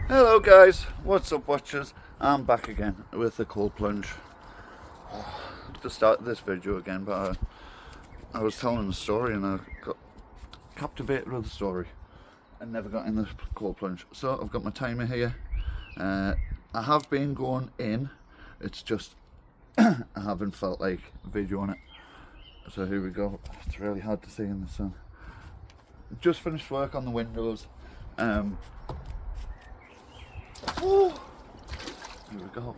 Hello guys, what's up watchers? I'm back again with the cold plunge. To start this video again, but I was telling a story and I got captivated with the story and never got in the cold plunge. So I've got my timer here. I have been going in, it's just I haven't felt like videoing it. So here we go. It's really hard to see in the sun. Just finished work on the windows. Oh, here we go.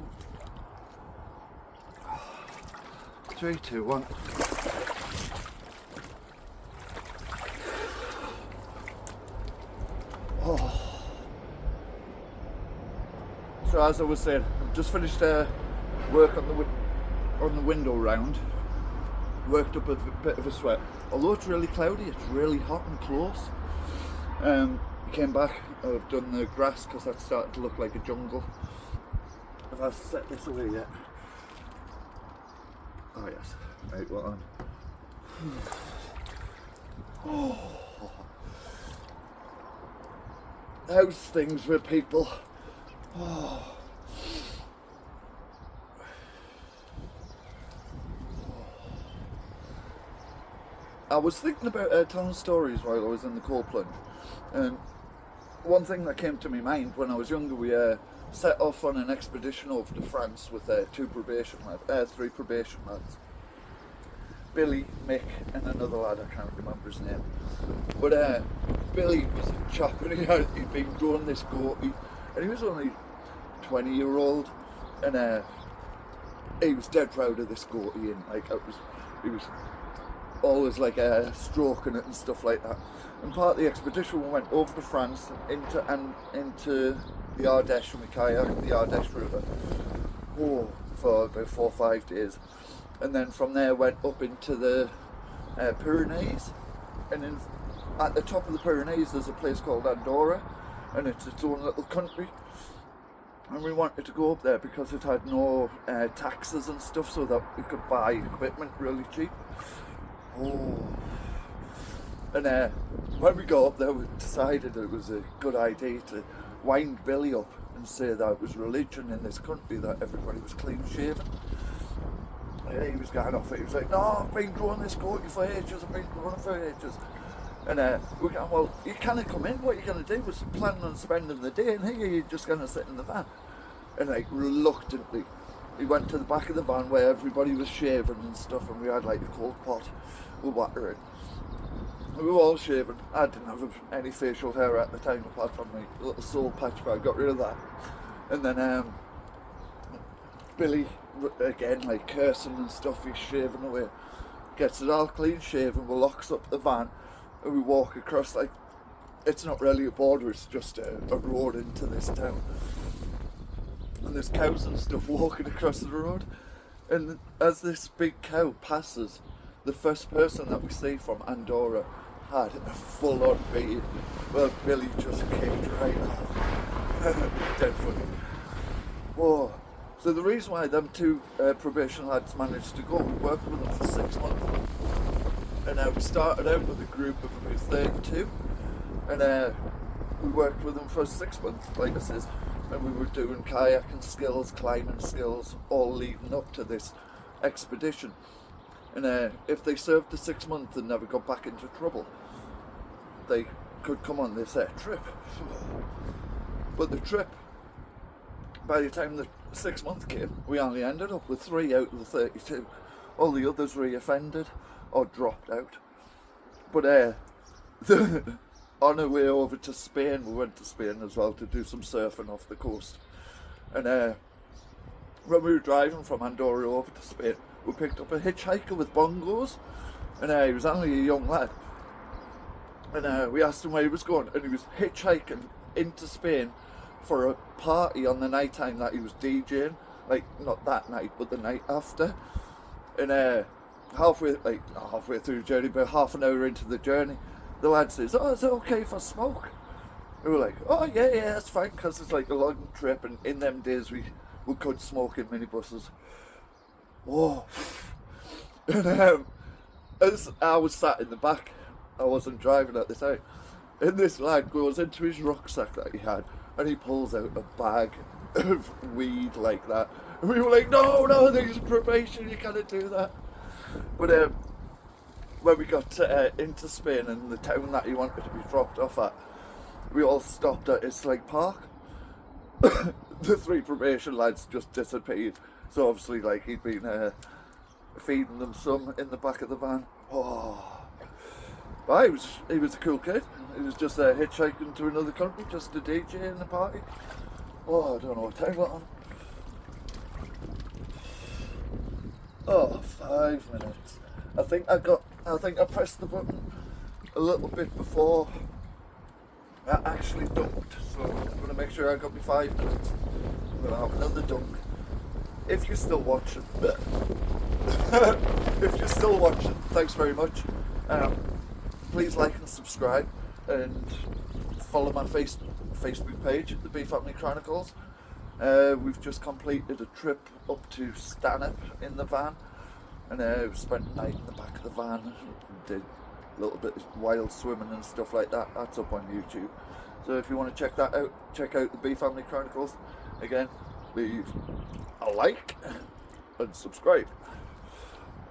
3, 2, 1. Oh. So as I was saying, I've just finished work on the window round. Worked up a bit of a sweat. Although it's really cloudy, it's really hot and close. Came back. I've done the grass because that's starting to look like a jungle. Have I set this away yet? Oh yes, right, well on. Oh. How's things with people? Oh. I was thinking about telling stories while I was in the cold plunge, and one thing that came to my mind when I was younger, we set off on an expedition over to France with three probation lads. Billy, Mick and another lad, I can't remember his name. But Billy was a chap and he'd been growing this goatee and he was only 20-year-old and he was dead proud of this goatee and he was always like stroking it and stuff like that. And part of the expedition we went over to France into the Ardèche and we kayaked the Ardèche River for about 4 or 5 days, and then from there went up into the Pyrenees, and then at the top of the Pyrenees there's a place called Andorra and it's its own little country, and we wanted to go up there because it had no taxes and stuff so that we could buy equipment really cheap. And when we got up there we decided it was a good idea to wind Billy up and say that it was religion in this country that everybody was clean shaven. And he was going off it, he was like, no, I've been growing this goatee for ages, I've been growing it for ages. And we go, well, you can't come in, what you're going to do was planning on spending the day in here, you're just going to sit in the van. And like reluctantly we went to the back of the van where everybody was shaving and stuff, and we had like a cold pot with water in. We were all shaven. I didn't have any facial hair at the time apart from my little soul patch, but I got rid of that. And then Billy, again like cursing and stuff, he's shaving away, gets it all clean shaven, we locks up the van and we walk across, like, it's not really a border, it's just a road into this town. And there's cows and stuff walking across the road, and as this big cow passes, the first person that we see from Andorra had a full-on beard. Well, Billy just kicked right off. Dead funny. Whoa. So the reason why them two probation lads managed to go, we worked with them for 6 months, and we started out with a group of about 32, and we worked with them for 6 months, like I said, and we were doing kayaking skills, climbing skills, all leading up to this expedition. And if they served the 6 months and never got back into trouble, they could come on this trip. But the trip, by the time the 6 months came, we only ended up with 3 out of the 32. All the others re-offended or dropped out. But on our way over to Spain, we went to Spain as well to do some surfing off the coast. And when we were driving from Andorra over to Spain, we picked up a hitchhiker with bongos, and he was only a young lad. And we asked him where he was going, and he was hitchhiking into Spain for a party on the night time that he was DJing, like not that night, but the night after. And halfway through the journey, about half an hour into the journey, the lad says, "Oh, is it okay if I smoke?" And we're like, "Oh yeah, that's fine," because it's like a long trip, and in them days we could smoke in minibuses. Whoa. And as I was sat in the back, I wasn't driving at the time, and this lad goes into his rucksack that he had, and he pulls out a bag of weed like that. And we were like, no, there's probation, you can't do that. But when we got into Spain and the town that he wanted to be dropped off at, we all stopped at Islake Park. The 3 probation lads just disappeared. So obviously, like, he'd been feeding them some in the back of the van. Oh, well, he was a cool kid. He was just hitchhiking to another country, just a DJ in the party. Oh, I don't know what time we're on. Oh, 5 minutes. I think I pressed the button a little bit before I actually dunked, so I'm going to make sure I got me 5 minutes. I'm going to have another dunk. If you're still watching, thanks very much. Please like and subscribe, and follow my Facebook page, The Bee Family Chronicles. We've just completed a trip up to Stanhope in the van, and we spent the night in the back of the van, did a little bit of wild swimming and stuff like that. That's up on YouTube. So if you want to check that out, check out The Bee Family Chronicles. Again, leave a like and subscribe.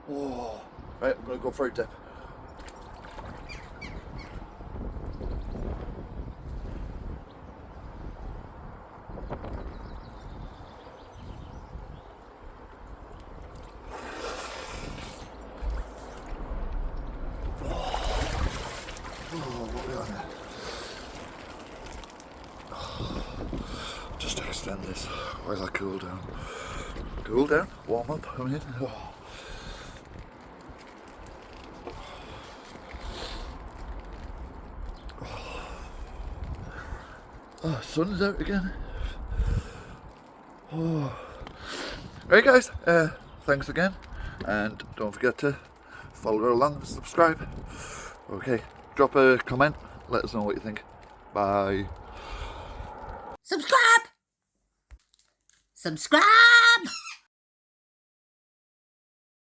Oh, right, I'm going to go for a dip. Just extend this while I cool down. Cool down, warm up, I mean. Oh, sun's out again. Oh. Right guys, thanks again, and don't forget to follow along and subscribe. Okay, drop a comment, let us know what you think. Bye. Subscribe!